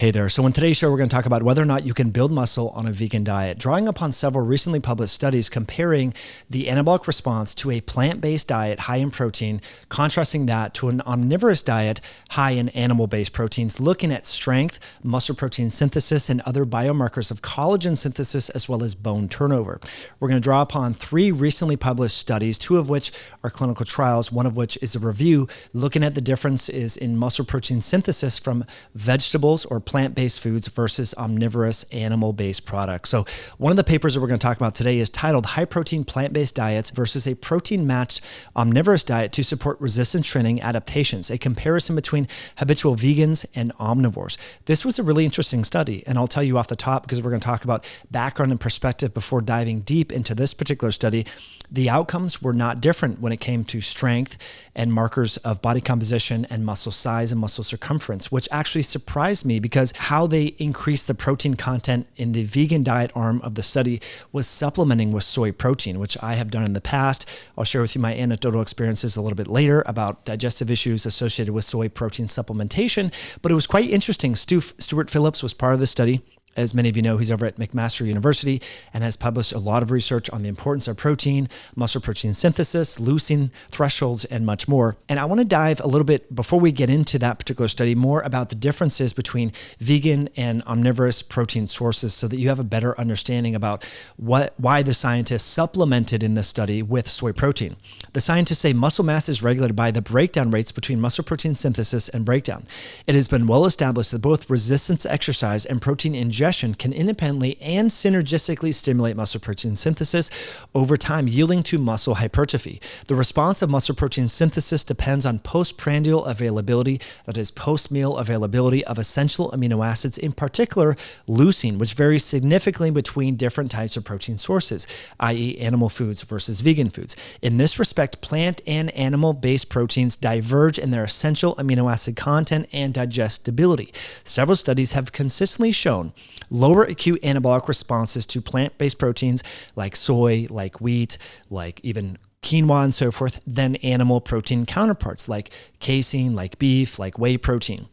Hey there. So in today's show, we're going to talk about whether or not you can build muscle on a vegan diet, drawing upon several recently published studies comparing the anabolic response to a plant-based diet high in protein, contrasting that to an omnivorous diet high in animal-based proteins, looking at strength, muscle protein synthesis, and other biomarkers of collagen synthesis, as well as bone turnover. We're going to draw upon three recently published studies, two of which are clinical trials, one of which is a review looking at the differences in muscle protein synthesis from vegetables or plant-based foods versus omnivorous animal-based products. So one of the papers that we're going to talk about today is titled High Protein Plant-Based Diets versus a Protein-Matched Omnivorous Diet to Support Resistance Training Adaptations, a comparison between habitual vegans and omnivores. This was a really interesting study, and I'll tell you off the top because we're going to talk about background and perspective before diving deep into this particular study. The outcomes were not different when it came to strength and markers of body composition and muscle size and muscle circumference, which actually surprised me because how they increased the protein content in the vegan diet arm of the study was supplementing with soy protein, which I have done in the past. I'll share with you my anecdotal experiences a little bit later about digestive issues associated with soy protein supplementation, but it was quite interesting. Stuart Phillips was part of the study. As many of you know, he's over at McMaster University and has published a lot of research on the importance of protein, muscle protein synthesis, leucine thresholds, and much more. And I want to dive a little bit, before we get into that particular study, more about the differences between vegan and omnivorous protein sources so that you have a better understanding about why the scientists supplemented in this study with soy protein. The scientists say muscle mass is regulated by the breakdown rates between muscle protein synthesis and breakdown. It has been well established that both resistance to exercise and protein ingestion can independently and synergistically stimulate muscle protein synthesis over time, yielding to muscle hypertrophy. The response of muscle protein synthesis depends on postprandial availability, that is, post-meal availability of essential amino acids, in particular leucine, which varies significantly between different types of protein sources, i.e. animal foods versus vegan foods. In this respect, plant and animal-based proteins diverge in their essential amino acid content and digestibility. Several studies have consistently shown lower acute anabolic responses to plant-based proteins like soy, like wheat, like even quinoa and so forth than animal protein counterparts like casein, like beef, like whey protein.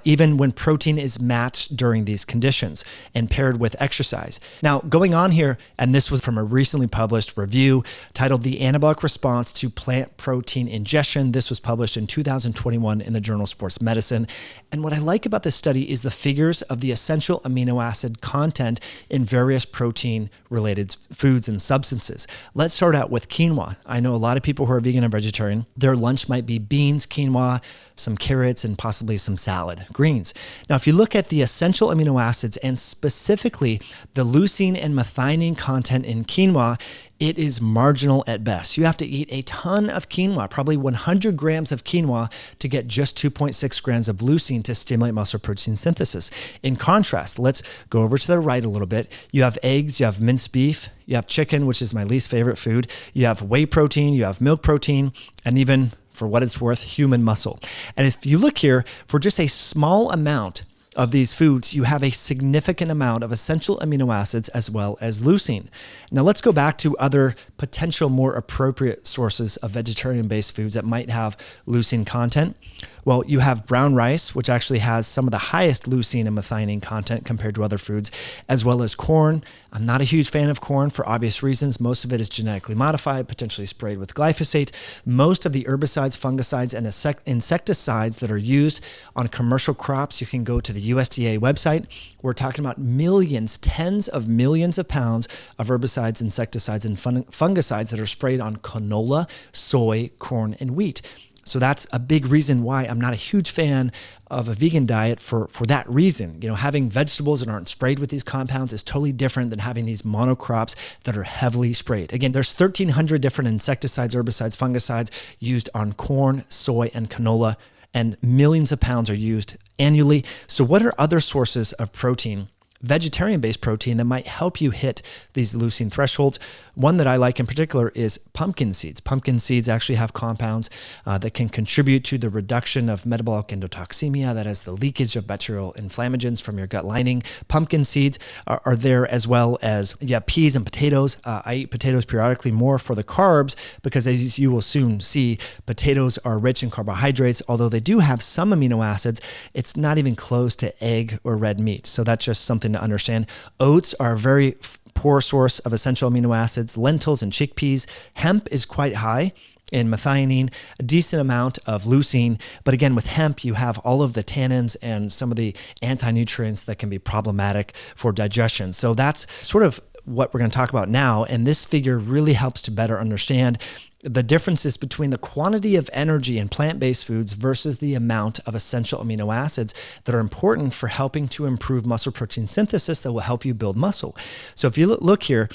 Even when protein is matched during these conditions and paired with exercise. Now, going on here, and this was from a recently published review titled The Anabolic Response to Plant Protein Ingestion. This was published in 2021 in the journal Sports Medicine. And what I like about this study is the figures of the essential amino acid content in various protein-related foods and substances. Let's start out with quinoa. I know a lot of people who are vegan and vegetarian, their lunch might be beans, quinoa, some carrots, and possibly some salad greens. Now, if you look at the essential amino acids and specifically the leucine and methionine content in quinoa, it is marginal at best. You have to eat a ton of quinoa, probably 100 grams of quinoa, to get just 2.6 grams of leucine to stimulate muscle protein synthesis. In contrast, let's go over to the right a little bit. You have eggs, you have minced beef, you have chicken, which is my least favorite food. You have whey protein, you have milk protein, and even, for what it's worth, human muscle. And if you look here, for just a small amount of these foods, you have a significant amount of essential amino acids as well as leucine. Now let's go back to other potential more appropriate sources of vegetarian-based foods that might have leucine content. Well, you have brown rice, which actually has some of the highest leucine and methionine content compared to other foods, as well as corn. I'm not a huge fan of corn for obvious reasons. Most of it is genetically modified, potentially sprayed with glyphosate. Most of the herbicides, fungicides, and insecticides that are used on commercial crops, you can go to the USDA website. We're talking about millions, tens of millions of pounds of herbicides, insecticides, and fungicides that are sprayed on canola, soy, corn, and wheat. So that's a big reason why I'm not a huge fan of a vegan diet for that reason. You know, having vegetables that aren't sprayed with these compounds is totally different than having these monocrops that are heavily sprayed. Again, there's 1,300 different insecticides, herbicides, fungicides used on corn, soy, and canola, and millions of pounds are used annually. So what are other sources of protein vegetarian-based protein that might help you hit these leucine thresholds. One that I like in particular is pumpkin seeds. Pumpkin seeds actually have compounds that can contribute to the reduction of metabolic endotoxemia, that is the leakage of bacterial inflammagens from your gut lining. Pumpkin seeds are there, as well as peas and potatoes. I eat potatoes periodically more for the carbs because, as you will soon see, potatoes are rich in carbohydrates. Although they do have some amino acids, it's not even close to egg or red meat. So that's just something to understand. Oats are a very poor source of essential amino acids. Lentils and chickpeas. Hemp is quite high in methionine, a decent amount of leucine. But again, with hemp, you have all of the tannins and some of the anti-nutrients that can be problematic for digestion. So that's sort of what we're going to talk about now. And this figure really helps to better understand the differences between the quantity of energy in plant-based foods versus the amount of essential amino acids that are important for helping to improve muscle protein synthesis that will help you build muscle. So if you look here,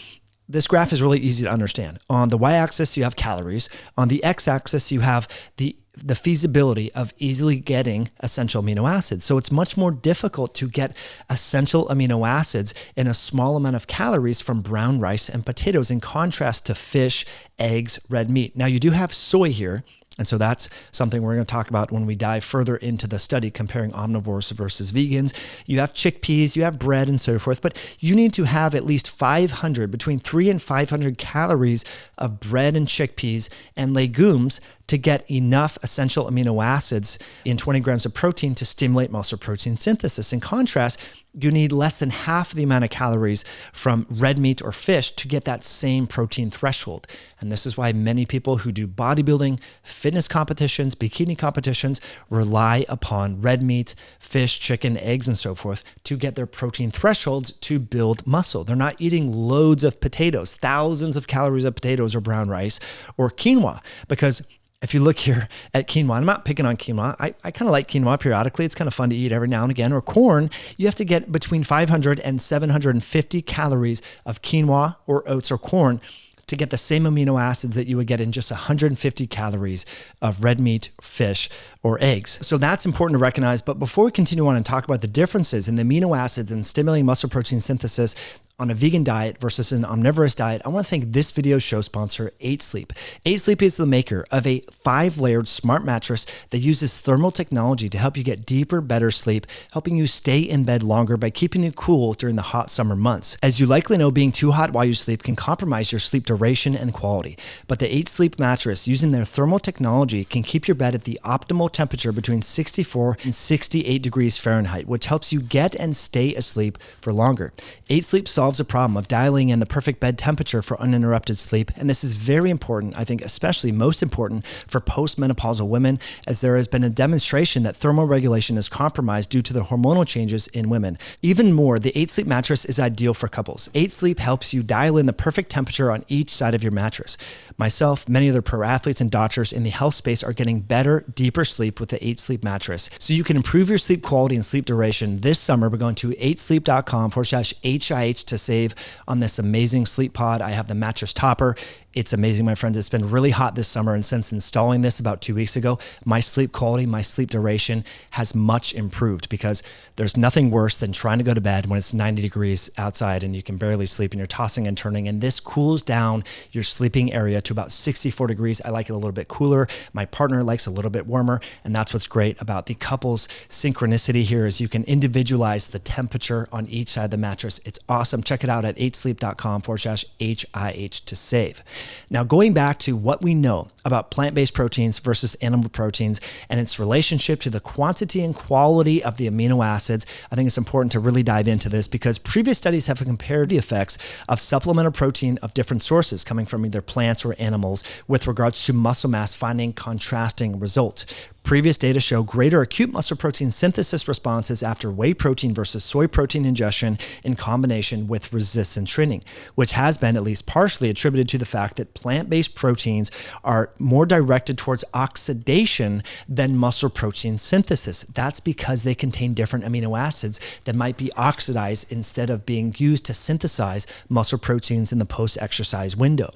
this graph is really easy to understand. On the y-axis, you have calories. On the x-axis, you have the feasibility of easily getting essential amino acids. So it's much more difficult to get essential amino acids in a small amount of calories from brown rice and potatoes, in contrast to fish, eggs, red meat. Now, you do have soy here. And so that's something we're going to talk about when we dive further into the study comparing omnivores versus vegans. You have chickpeas, you have bread and so forth, but you need to have at least 500, between 300 and 500 calories of bread and chickpeas and legumes to get enough essential amino acids in 20 grams of protein to stimulate muscle protein synthesis. In contrast, you need less than half the amount of calories from red meat or fish to get that same protein threshold. And this is why many people who do bodybuilding, fitness competitions, bikini competitions rely upon red meat, fish, chicken, eggs, and so forth to get their protein thresholds to build muscle. They're not eating loads of potatoes, thousands of calories of potatoes or brown rice or quinoa, because if you look here at quinoa, I'm not picking on quinoa. I kind of like quinoa periodically. It's kind of fun to eat every now and again. Or corn, you have to get between 500 and 750 calories of quinoa or oats or corn to get the same amino acids that you would get in just 150 calories of red meat, fish, or eggs. So that's important to recognize. But before we continue on and talk about the differences in the amino acids and stimulating muscle protein synthesis on a vegan diet versus an omnivorous diet, I want to thank this video's show sponsor, 8 Sleep. 8 Sleep is the maker of a 5-layered smart mattress that uses thermal technology to help you get deeper, better sleep, helping you stay in bed longer by keeping you cool during the hot summer months. As you likely know, being too hot while you sleep can compromise your sleep duration and quality. But the 8 Sleep mattress, using their thermal technology, can keep your bed at the optimal temperature between 64 and 68 degrees Fahrenheit, which helps you get and stay asleep for longer. 8 Sleep solves the problem of dialing in the perfect bed temperature for uninterrupted sleep. And this is very important, I think especially most important for postmenopausal women, as there has been a demonstration that thermal regulation is compromised due to the hormonal changes in women. Even more, the 8 Sleep mattress is ideal for couples. 8 Sleep helps you dial in the perfect temperature on each side of your mattress. Myself, many other pro athletes and doctors in the health space are getting better, deeper sleep with the 8 Sleep mattress. So you can improve your sleep quality and sleep duration this summer by going to 8sleep.com/HIH to save on this amazing sleep pod. I have the mattress topper. It's amazing, my friends. It's been really hot this summer, and since installing this about 2 weeks ago, my sleep quality, my sleep duration has much improved, because there's nothing worse than trying to go to bed when it's 90 degrees outside and you can barely sleep and you're tossing and turning, and this cools down your sleeping area to about 64 degrees. I like it a little bit cooler. My partner likes a little bit warmer, and that's what's great about the couple's synchronicity here, is you can individualize the temperature on each side of the mattress. It's awesome. Check it out at 8sleep.com/HIH to save. Now, going back to what we know about plant-based proteins versus animal proteins and its relationship to the quantity and quality of the amino acids, I think it's important to really dive into this, because previous studies have compared the effects of supplemental protein of different sources coming from either plants or animals with regards to muscle mass, finding contrasting results. Previous data show greater acute muscle protein synthesis responses after whey protein versus soy protein ingestion in combination with with resistance training, which has been at least partially attributed to the fact that plant-based proteins are more directed towards oxidation than muscle protein synthesis. That's because they contain different amino acids that might be oxidized instead of being used to synthesize muscle proteins in the post-exercise window.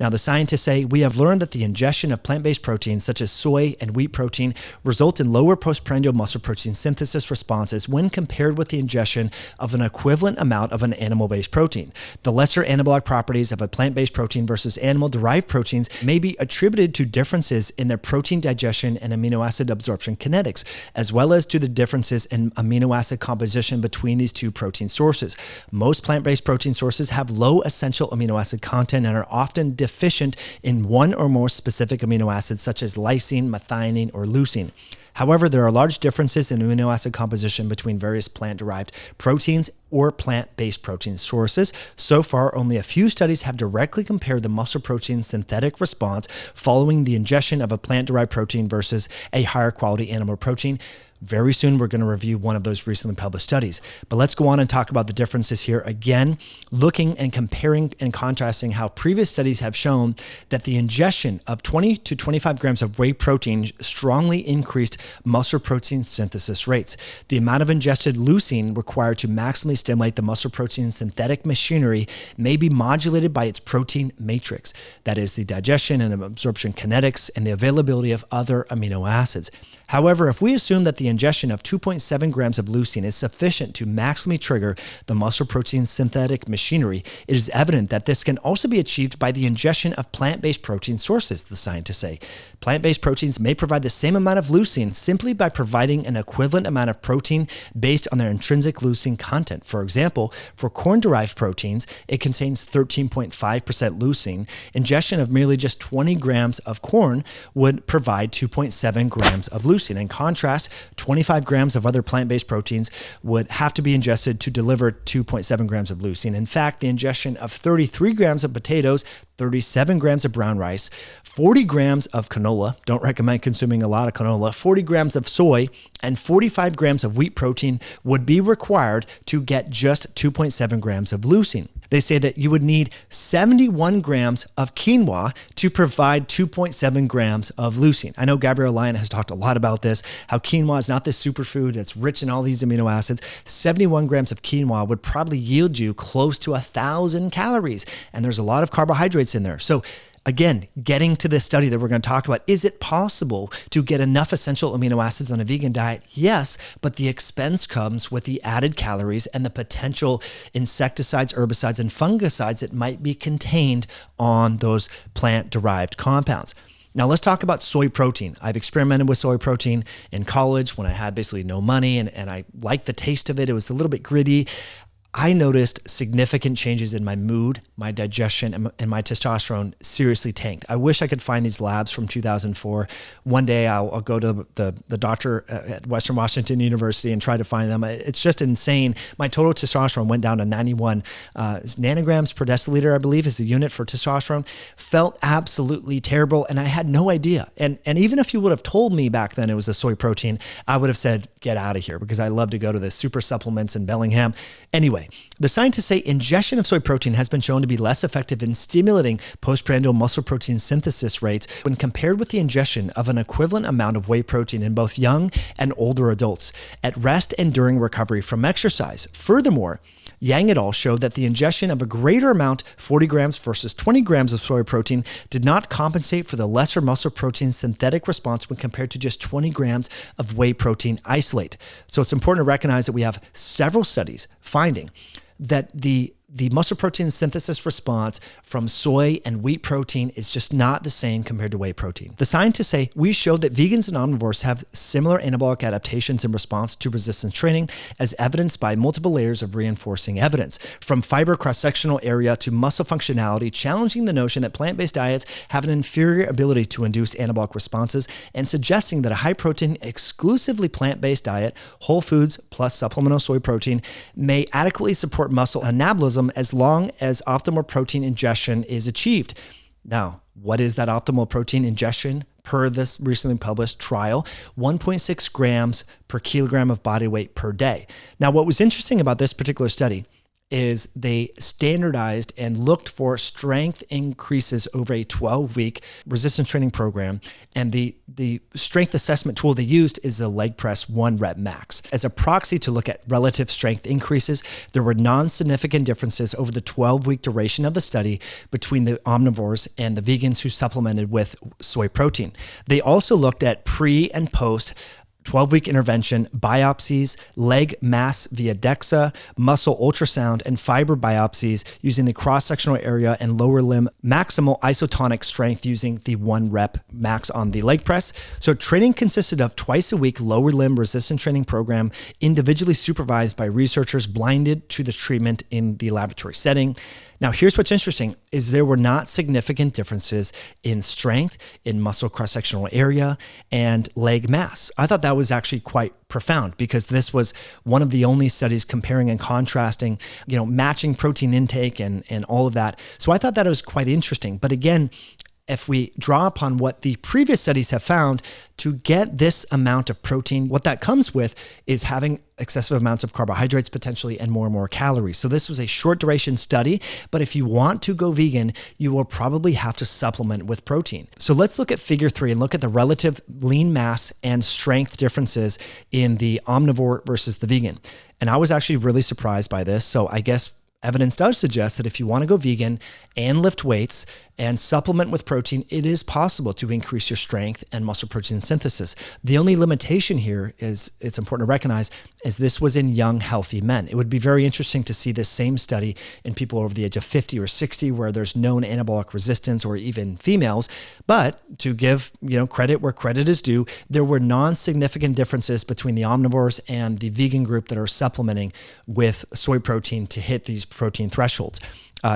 Now, the scientists say we have learned that the ingestion of plant-based proteins such as soy and wheat protein result in lower postprandial muscle protein synthesis responses when compared with the ingestion of an equivalent amount of an animal-based protein. The lesser anabolic properties of a plant-based protein versus animal-derived proteins may be attributed to differences in their protein digestion and amino acid absorption kinetics, as well as to the differences in amino acid composition between these two protein sources. Most plant-based protein sources have low essential amino acid content and are often deficient in one or more specific amino acids such as lysine, methionine, or leucine. However, there are large differences in amino acid composition between various plant-derived proteins or plant-based protein sources. So far, only a few studies have directly compared the muscle protein synthetic response following the ingestion of a plant-derived protein versus a higher quality animal protein. Very soon, we're going to review one of those recently published studies. But let's go on and talk about the differences here. Again, looking and comparing and contrasting how previous studies have shown that the ingestion of 20 to 25 grams of whey protein strongly increased muscle protein synthesis rates. The amount of ingested leucine required to maximally stimulate the muscle protein synthetic machinery may be modulated by its protein matrix. That is the digestion and absorption kinetics and the availability of other amino acids. However, if we assume that the ingestion of 2.7 grams of leucine is sufficient to maximally trigger the muscle protein synthetic machinery, it is evident that this can also be achieved by the ingestion of plant-based protein sources, the scientists say. Plant-based proteins may provide the same amount of leucine simply by providing an equivalent amount of protein based on their intrinsic leucine content. For example, for corn-derived proteins, it contains 13.5% leucine. Ingestion of merely just 20 grams of corn would provide 2.7 grams of leucine. In contrast, 25 grams of other plant-based proteins would have to be ingested to deliver 2.7 grams of leucine. In fact, the ingestion of 33 grams of potatoes, 37 grams of brown rice, 40 grams of canola, don't recommend consuming a lot of canola, 40 grams of soy, and 45 grams of wheat protein would be required to get just 2.7 grams of leucine. They say that you would need 71 grams of quinoa to provide 2.7 grams of leucine. I know Gabrielle Lyon has talked a lot about this, how quinoa is not this superfood that's rich in all these amino acids. 71 grams of quinoa would probably yield you close to 1,000 calories, and there's a lot of carbohydrates in there. So again, getting to this study that we're going to talk about, is it possible to get enough essential amino acids on a vegan diet? Yes, but the expense comes with the added calories and the potential insecticides, herbicides, and fungicides that might be contained on those plant-derived compounds. Now let's talk about soy protein. I've experimented with soy protein in college when I had basically no money and I liked the taste of it. It was a little bit gritty. I noticed significant changes in my mood, my digestion, and my testosterone seriously tanked. I wish I could find these labs from 2004. One day I'll go to the doctor at Western Washington University and try to find them. It's just insane. My total testosterone went down to 91 nanograms per deciliter, I believe is the unit for testosterone. Felt absolutely terrible, and I had no idea. And even if you would have told me back then it was a soy protein, I would have said, get out of here, because I love to go to the super supplements in Bellingham. Anyway, the scientists say ingestion of soy protein has been shown to be less effective in stimulating postprandial muscle protein synthesis rates when compared with the ingestion of an equivalent amount of whey protein in both young and older adults at rest and during recovery from exercise. Furthermore, Yang et al. Showed that the ingestion of a greater amount, 40 grams versus 20 grams of soy protein, did not compensate for the lesser muscle protein synthetic response when compared to just 20 grams of whey protein isolate. So it's important to recognize that we have several studies finding that the muscle protein synthesis response from soy and wheat protein is just not the same compared to whey protein. The scientists say we showed that vegans and omnivores have similar anabolic adaptations in response to resistance training, as evidenced by multiple layers of reinforcing evidence, from fiber cross-sectional area to muscle functionality, challenging the notion that plant-based diets have an inferior ability to induce anabolic responses, and suggesting that a high-protein, exclusively plant-based diet, whole foods plus supplemental soy protein, may adequately support muscle anabolism as long as optimal protein ingestion is achieved. Now, what is that optimal protein ingestion per this recently published trial? 1.6 grams per kilogram of body weight per day. Now, what was interesting about this particular study is they standardized and looked for strength increases over a 12-week resistance training program. And the strength assessment tool they used is the leg press 1 rep max. As a proxy to look at relative strength increases, there were non-significant differences over the 12-week duration of the study between the omnivores and the vegans who supplemented with soy protein. They also looked at pre and post 12-week intervention, biopsies, leg mass via DEXA, muscle ultrasound, and fiber biopsies using the cross-sectional area and lower limb maximal isotonic strength using the 1 rep max on the leg press. So training consisted of twice a week lower limb resistance training program, individually supervised by researchers blinded to the treatment in the laboratory setting. Now, here's what's interesting is there were not significant differences in strength, in muscle cross-sectional area, and leg mass. I thought that was actually quite profound because this was one of the only studies comparing and contrasting, matching protein intake and all of that. So I thought that was quite interesting. But again, if we draw upon what the previous studies have found, to get this amount of protein, what that comes with is having excessive amounts of carbohydrates potentially and more calories. So this was a short duration study, but if you want to go vegan, you will probably have to supplement with protein. So let's look at figure 3 and look at the relative lean mass and strength differences in the omnivore versus the vegan. And I was actually really surprised by this. So I guess evidence does suggest that if you want to go vegan and lift weights and supplement with protein, it is possible to increase your strength and muscle protein synthesis. The only limitation here is, it's important to recognize, is this was in young, healthy men. It would be very interesting to see this same study in people over the age of 50 or 60 where there's known anabolic resistance, or even females. But to give credit where credit is due, there were non-significant differences between the omnivores and the vegan group that are supplementing with soy protein to hit these protein thresholds.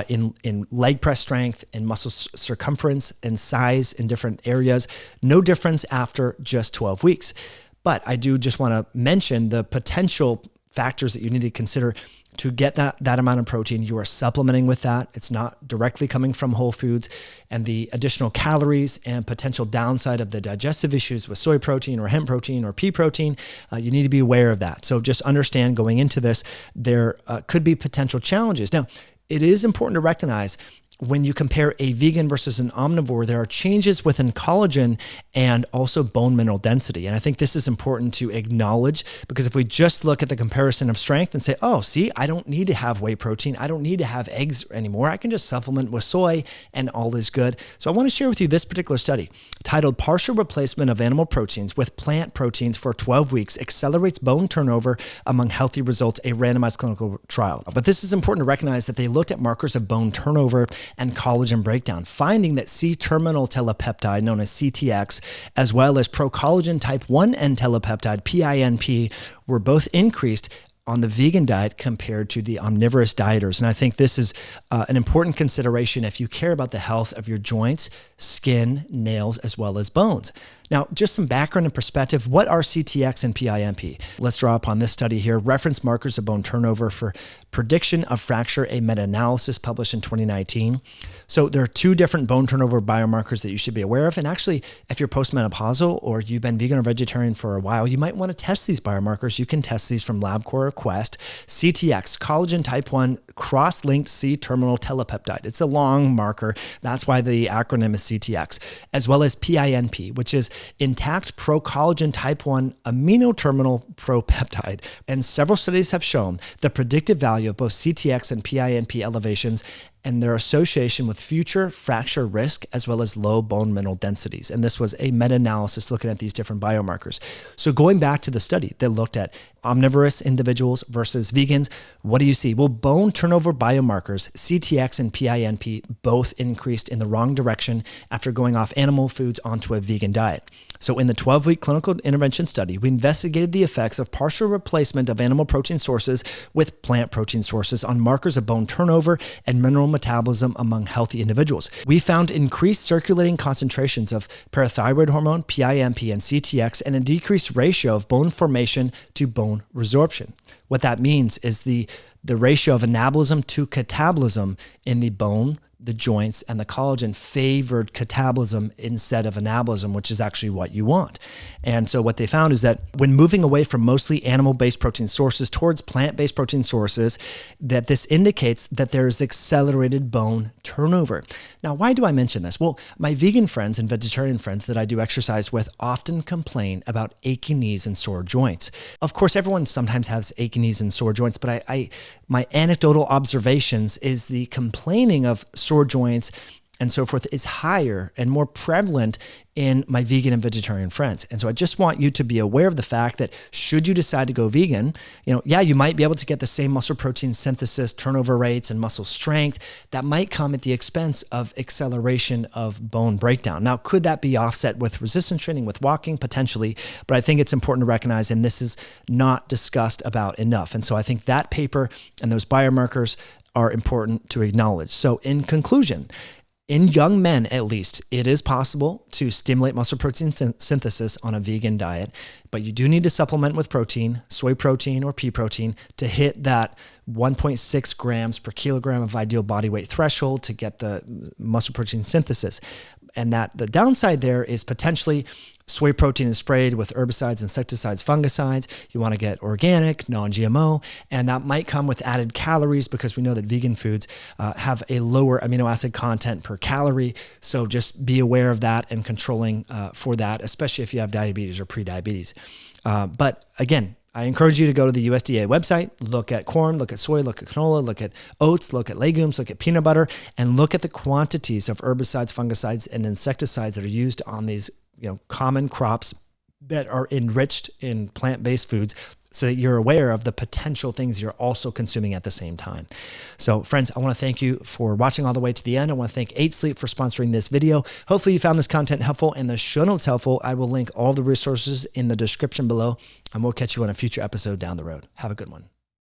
In leg press strength, in muscle circumference, and size in different areas. No difference after just 12 weeks. But I do just want to mention the potential factors that you need to consider to get that amount of protein. You are supplementing with that. It's not directly coming from whole foods, and the additional calories and potential downside of the digestive issues with soy protein or hemp protein or pea protein, you need to be aware of that. So just understand going into this, there could be potential challenges. Now, it is important to recognize when you compare a vegan versus an omnivore, there are changes within collagen and also bone mineral density. And I think this is important to acknowledge, because if we just look at the comparison of strength and say, oh, see, I don't need to have whey protein, I don't need to have eggs anymore, I can just supplement with soy and all is good. So I want to share with you this particular study titled Partial Replacement of Animal Proteins with Plant Proteins for 12 Weeks Accelerates Bone Turnover Among Healthy Results, a randomized clinical trial. But this is important to recognize that they looked at markers of bone turnover and collagen breakdown, finding that C-terminal telepeptide, known as CTX, as well as procollagen type 1N telepeptide, PINP, were both increased on the vegan diet compared to the omnivorous dieters. And I think this is an important consideration if you care about the health of your joints, skin, nails, as well as bones. Now, just some background and perspective. What are CTX and PINP? Let's draw upon this study here. Reference markers of bone turnover for prediction of fracture, a meta-analysis published in 2019. So there are 2 different bone turnover biomarkers that you should be aware of. And actually, if you're postmenopausal or you've been vegan or vegetarian for a while, you might want to test these biomarkers. You can test these from LabCorp or Quest. CTX, collagen type 1 cross-linked C-terminal telepeptide. It's a long marker. That's why the acronym is CTX, as well as PINP, which is intact procollagen type 1 amino terminal propeptide. And several studies have shown the predictive value of both CTX and PINP elevations and their association with future fracture risk, as well as low bone mineral densities. And this was a meta-analysis looking at these different biomarkers. So going back to the study that looked at omnivorous individuals versus vegans, what do you see? Well, bone turnover biomarkers, CTX and PINP, both increased in the wrong direction after going off animal foods onto a vegan diet. So in the 12-week clinical intervention study, we investigated the effects of partial replacement of animal protein sources with plant protein sources on markers of bone turnover and mineral metabolism among healthy individuals. We found increased circulating concentrations of parathyroid hormone, PINP, and CTX, and a decreased ratio of bone formation to bone resorption. What that means is the ratio of anabolism to catabolism in the bone the joints and the collagen favored catabolism instead of anabolism, which is actually what you want. And so what they found is that when moving away from mostly animal-based protein sources towards plant-based protein sources, that this indicates that there is accelerated bone turnover. Now, why do I mention this? Well, my vegan friends and vegetarian friends that I do exercise with often complain about achy knees and sore joints. Of course, everyone sometimes has achy knees and sore joints, but my anecdotal observations is the complaining of sore joints and so forth is higher and more prevalent in my vegan and vegetarian friends. And so I just want you to be aware of the fact that should you decide to go vegan, you might be able to get the same muscle protein synthesis, turnover rates, and muscle strength. That might come at the expense of acceleration of bone breakdown. Now, could that be offset with resistance training, with walking? Potentially, but I think it's important to recognize, and this is not discussed about enough. And so I think that paper and those biomarkers are important to acknowledge. So in conclusion, in young men, at least, it is possible to stimulate muscle protein synthesis on a vegan diet, but you do need to supplement with protein, soy protein or pea protein, to hit that 1.6 grams per kilogram of ideal body weight threshold to get the muscle protein synthesis. And that the downside there is potentially soy protein is sprayed with herbicides, insecticides, fungicides. You want to get organic, non-GMO, and that might come with added calories because we know that vegan foods have a lower amino acid content per calorie. So just be aware of that and controlling for that, especially if you have diabetes or pre-diabetes. But again, I encourage you to go to the USDA website, look at corn, look at soy, look at canola, look at oats, look at legumes, look at peanut butter, and look at the quantities of herbicides, fungicides, and insecticides that are used on these common crops that are enriched in plant-based foods, so that you're aware of the potential things you're also consuming at the same time. So friends, I want to thank you for watching all the way to the end. I want to thank 8 Sleep for sponsoring this video. Hopefully you found this content helpful and the show notes helpful. I will link all the resources in the description below, and we'll catch you on a future episode down the road. Have a good one.